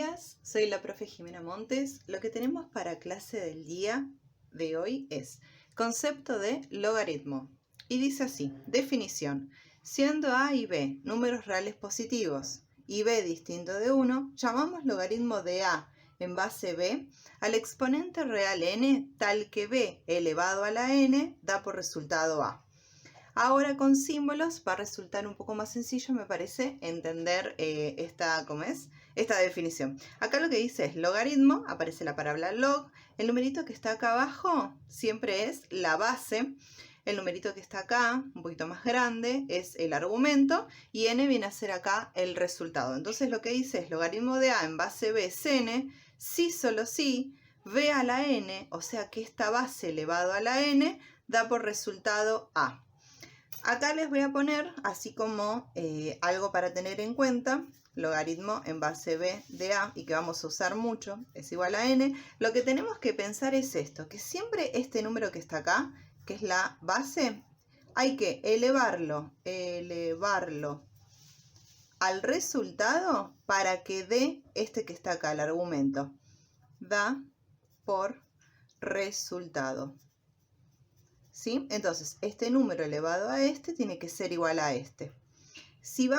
días, soy la profe Jimena Montes. Lo que tenemos para clase del día de hoy es concepto de logaritmo. Y dice así, definición. Siendo A y B números reales positivos y B distinto de 1, llamamos logaritmo de A en base B al exponente real n tal que B elevado a la n da por resultado A. Ahora con símbolos va a resultar un poco más sencillo, me parece, entender esta definición. Acá lo que dice es logaritmo, aparece la palabra log, el numerito que está acá abajo siempre es la base, el numerito que está acá, un poquito más grande, es el argumento y n viene a ser acá el resultado. Entonces lo que dice es logaritmo de a en base b es n, si solo si b a la n, o sea que esta base elevado a la n da por resultado a. Acá les voy a poner, así como algo para tener en cuenta, logaritmo en base b de a, y que vamos a usar mucho, es igual a n. Lo que tenemos que pensar es esto, que siempre este número que está acá, que es la base, hay que elevarlo al resultado para que dé este que está acá, el argumento. Da por resultado. ¿Sí? Entonces, este número elevado a este tiene que ser igual a este. Si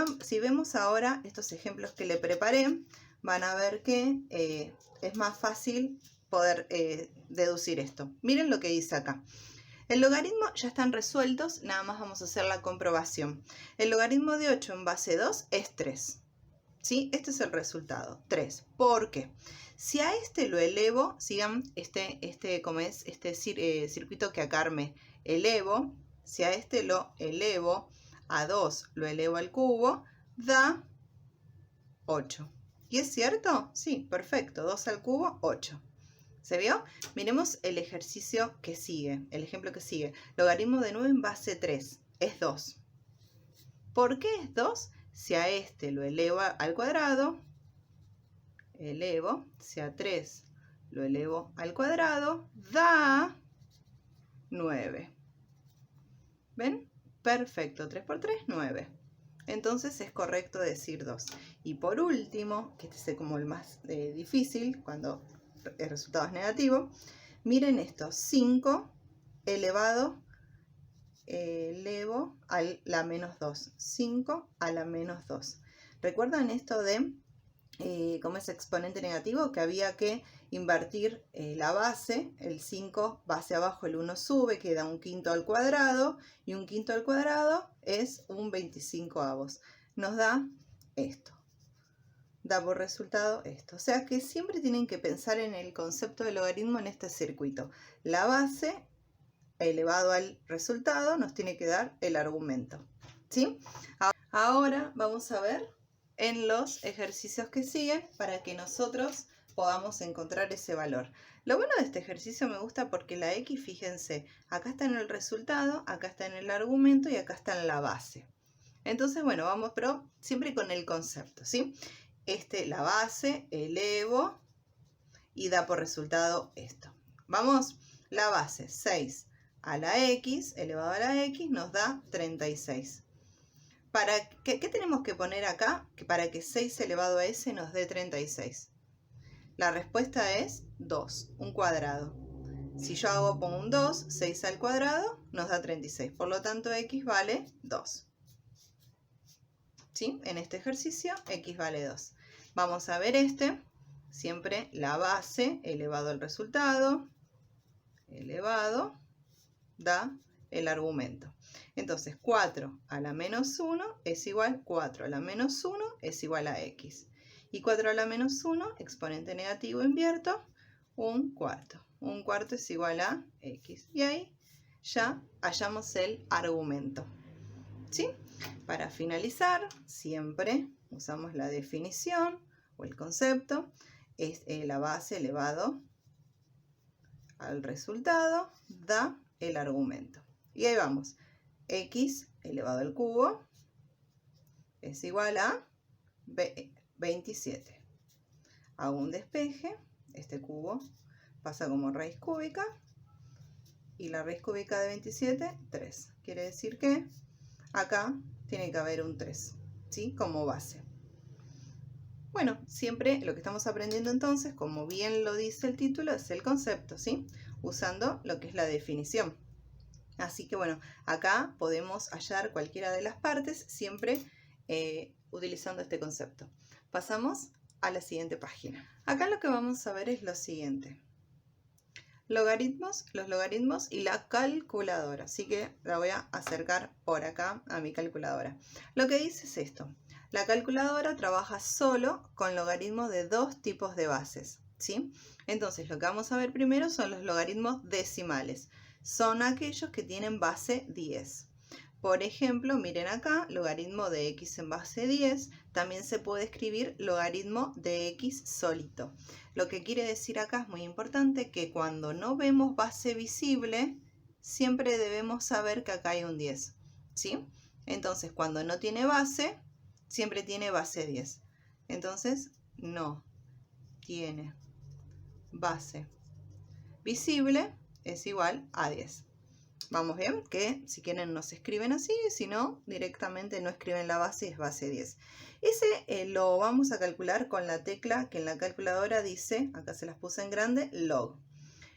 vemos ahora estos ejemplos que le preparé, van a ver que es más fácil poder deducir esto. Miren lo que dice acá. El logaritmo ya están resueltos, nada más vamos a hacer la comprobación. El logaritmo de 8 en base 2 es 3. ¿Sí? Este es el resultado, 3. ¿Por qué? Si a este lo elevo, sigan este circuito que acá armé, elevo, si a este lo elevo a 2, lo elevo al cubo, da 8. ¿Y es cierto? Sí, perfecto, 2 al cubo, 8. ¿Se vio? Miremos el ejercicio que sigue, el ejemplo que sigue. Logaritmo de 9 en base 3 es 2. ¿Por qué es 2? Si a este lo elevo al cuadrado, si a 3 lo elevo al cuadrado, da 9. ¿Ven? Perfecto, 3 por 3, 9. Entonces es correcto decir 2. Y por último, que este es como el más difícil, cuando el resultado es negativo, miren esto, 5 elevado elevo a la menos 2. 5 a la menos 2. ¿Recuerdan esto de cómo es exponente negativo? Que había que invertir la base, el 5 base abajo, el 1 sube, queda un quinto al cuadrado, y un quinto al cuadrado es un 25avos. Nos da esto. Da por resultado esto. O sea que siempre tienen que pensar en el concepto de logaritmo en este circuito. La base elevado al resultado nos tiene que dar el argumento. ¿Sí? Ahora vamos a ver en los ejercicios que siguen para que nosotros podamos encontrar ese valor. Lo bueno de este ejercicio me gusta porque la X, fíjense, acá está en el resultado, acá está en el argumento y acá está en la base. Entonces, bueno, vamos, pero siempre con el concepto, ¿sí? La base, elevo y da por resultado esto. Vamos, la base, 6 a la X, elevado a la X, nos da 36. ¿Qué tenemos que poner acá para que 6 elevado a S nos dé 36? La respuesta es 2, un cuadrado. Si yo pongo un 2, 6 al cuadrado nos da 36. Por lo tanto, X vale 2. ¿Sí? En este ejercicio, X vale 2. Vamos a ver siempre la base elevado al resultado, elevado, da el argumento. Entonces 4 a la menos 1 es igual, 4 a la menos 1 es igual a X. Y 4 a la menos 1, exponente negativo, invierto, un cuarto. Un cuarto es igual a X. Y ahí ya hallamos el argumento. ¿Sí? Para finalizar, siempre usamos la definición o el concepto. Es la base elevado al resultado, da el argumento. Y ahí vamos. X elevado al cubo es igual a 27. Hago un despeje. Este cubo pasa como raíz cúbica. Y la raíz cúbica de 27, 3. Quiere decir que acá tiene que haber un 3, ¿sí? Como base. Bueno, siempre lo que estamos aprendiendo entonces, como bien lo dice el título, es el concepto, ¿sí? Usando lo que es la definición. Así que bueno, acá podemos hallar cualquiera de las partes, siempre utilizando este concepto. Pasamos a la siguiente página. Acá lo que vamos a ver es lo siguiente. Logaritmos, los logaritmos y la calculadora. Así que la voy a acercar por acá a mi calculadora. Lo que dice es esto. La calculadora trabaja solo con logaritmos de dos tipos de bases, ¿sí? Entonces lo que vamos a ver primero son los logaritmos decimales. Son aquellos que tienen base 10. Por ejemplo, miren acá, logaritmo de x en base 10, también se puede escribir logaritmo de x solito. Lo que quiere decir acá es muy importante que cuando no vemos base visible, siempre debemos saber que acá hay un 10, ¿sí? Entonces, cuando no tiene base, siempre tiene base 10. Entonces, no tiene base visible es igual a 10. Vamos bien, que si quieren nos escriben así, si no, directamente no escriben la base y es base 10. Ese lo vamos a calcular con la tecla que en la calculadora dice, acá se las puse en grande, log.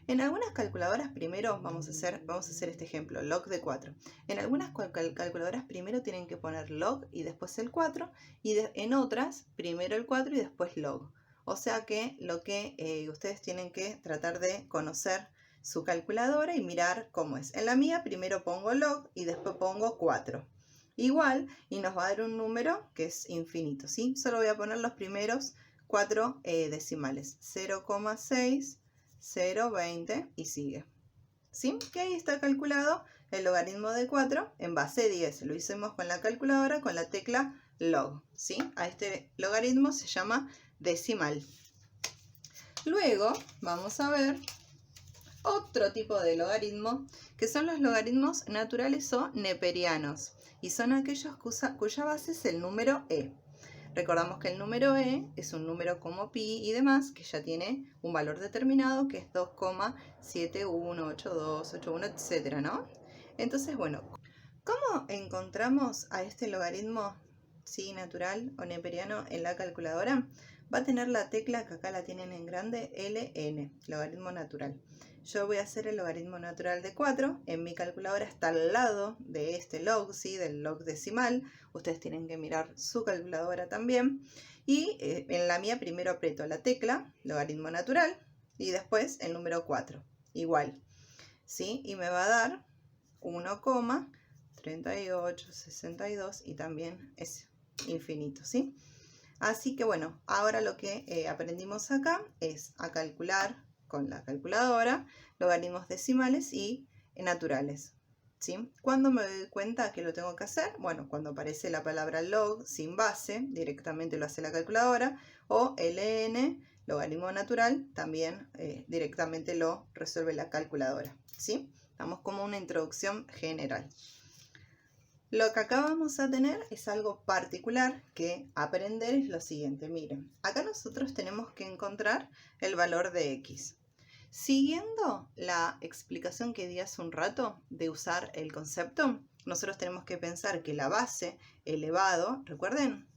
En algunas calculadoras primero vamos a hacer este ejemplo, log de 4. En algunas calculadoras primero tienen que poner log y después el 4, y en otras primero el 4 y después log. O sea que lo que ustedes tienen que tratar de conocer su calculadora y mirar cómo es. En la mía primero pongo log y después pongo 4. Igual, y nos va a dar un número que es infinito, ¿sí? Solo voy a poner los primeros 4 decimales. 0,6, 0,20 y sigue. ¿Sí? Que ahí está calculado el logaritmo de 4 en base 10. Lo hicimos con la calculadora con la tecla log. ¿Sí? A este logaritmo se llama decimal. Luego vamos a ver otro tipo de logaritmo, que son los logaritmos naturales o neperianos, y son aquellos cuya base es el número e. Recordamos que el número e es un número como pi y demás, que ya tiene un valor determinado, que es 2,718281, etc., ¿no? Entonces, bueno, ¿cómo encontramos a este logaritmo, sí, natural o neperiano en la calculadora? Va a tener la tecla que acá la tienen en grande, LN, logaritmo natural. Yo voy a hacer el logaritmo natural de 4. En mi calculadora está al lado de este log, ¿sí? Del log decimal. Ustedes tienen que mirar su calculadora también. Y en la mía primero aprieto la tecla, logaritmo natural, y después el número 4. Igual, ¿sí? Y me va a dar 1,3862 y también es infinito, ¿sí? Así que bueno, ahora lo que aprendimos acá es a calcular con la calculadora logaritmos decimales y naturales, ¿sí? ¿Cuándo me doy cuenta que lo tengo que hacer? Bueno, cuando aparece la palabra log sin base, directamente lo hace la calculadora, o ln, logaritmo natural, también directamente lo resuelve la calculadora, ¿sí? Damos como una introducción general. Lo que acá vamos a tener es algo particular que aprender es lo siguiente. Miren, acá nosotros tenemos que encontrar el valor de x. Siguiendo la explicación que di hace un rato de usar el concepto, nosotros tenemos que pensar que la base elevado, recuerden,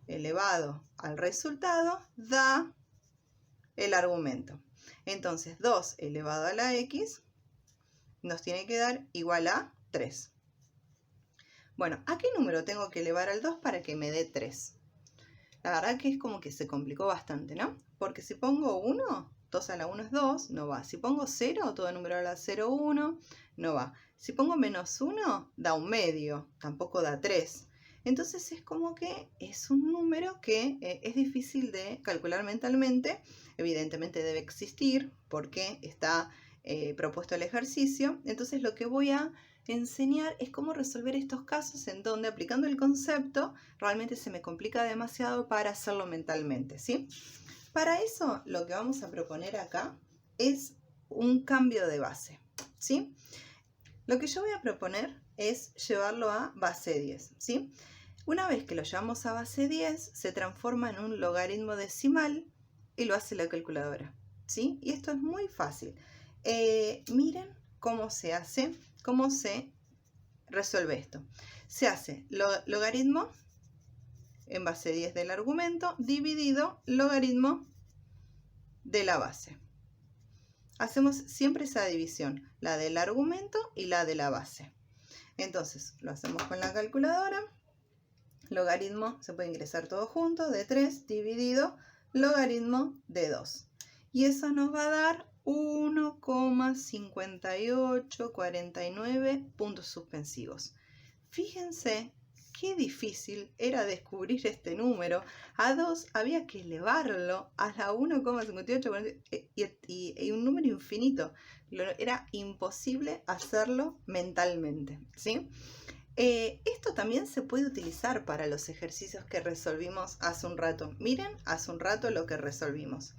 elevado al resultado da el argumento. Entonces 2 elevado a la x nos tiene que dar igual a 3. Bueno, ¿a qué número tengo que elevar al 2 para que me dé 3? La verdad que es como que se complicó bastante, ¿no? Porque si pongo 1, 2 a la 1 es 2, no va. Si pongo 0, todo número a la 0, 1, no va. Si pongo menos 1, da un medio, tampoco da 3. Entonces es como que es un número que es difícil de calcular mentalmente. Evidentemente debe existir porque está propuesto el ejercicio. Entonces lo que voy a enseñar es cómo resolver estos casos en donde aplicando el concepto realmente se me complica demasiado para hacerlo mentalmente, ¿sí? Para eso lo que vamos a proponer acá es un cambio de base, ¿sí? Lo que yo voy a proponer es llevarlo a base 10, ¿sí? Una vez que lo llevamos a base 10 se transforma en un logaritmo decimal y lo hace la calculadora, ¿sí? Y esto es muy fácil. Miren cómo se hace. ¿Cómo se resuelve esto? Se hace logaritmo en base 10 del argumento dividido logaritmo de la base. Hacemos siempre esa división, la del argumento y la de la base. Entonces, lo hacemos con la calculadora. Logaritmo, se puede ingresar todo junto, de 3 dividido logaritmo de 2. Y eso nos va a dar 1,5849 puntos suspensivos. Fíjense qué difícil era descubrir este número. A 2 había que elevarlo a la 1,58 y un número infinito. Era imposible hacerlo mentalmente, ¿sí? Esto también se puede utilizar para los ejercicios que resolvimos hace un rato. Miren, hace un rato lo que resolvimos.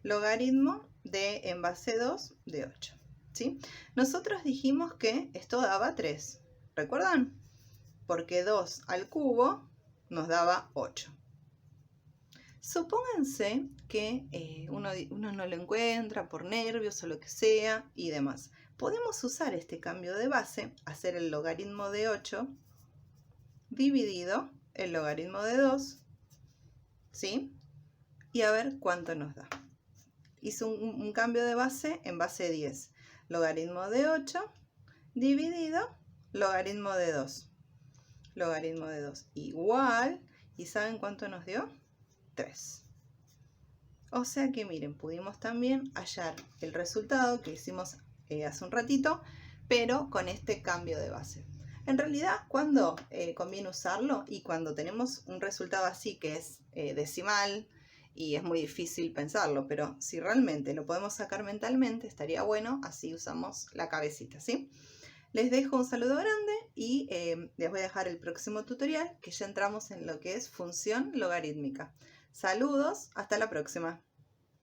Logaritmo de en base 2 de 8, ¿sí? Nosotros dijimos que esto daba 3, ¿recuerdan? Porque 2 al cubo nos daba 8. Supónganse que uno no lo encuentra por nervios o lo que sea y demás. Podemos usar este cambio de base, hacer el logaritmo de 8 dividido el logaritmo de 2, ¿sí? Y a ver cuánto nos da. Hice un cambio de base en base 10. Logaritmo de 8 dividido logaritmo de 2. Logaritmo de 2 igual, ¿y saben cuánto nos dio? 3. O sea que miren, pudimos también hallar el resultado que hicimos hace un ratito, pero con este cambio de base. En realidad, ¿cuándo conviene usarlo? Y cuando tenemos un resultado así que es decimal y es muy difícil pensarlo, pero si realmente lo podemos sacar mentalmente, estaría bueno, así usamos la cabecita, ¿sí? Les dejo un saludo grande y les voy a dejar el próximo tutorial, que ya entramos en lo que es función logarítmica. Saludos, hasta la próxima.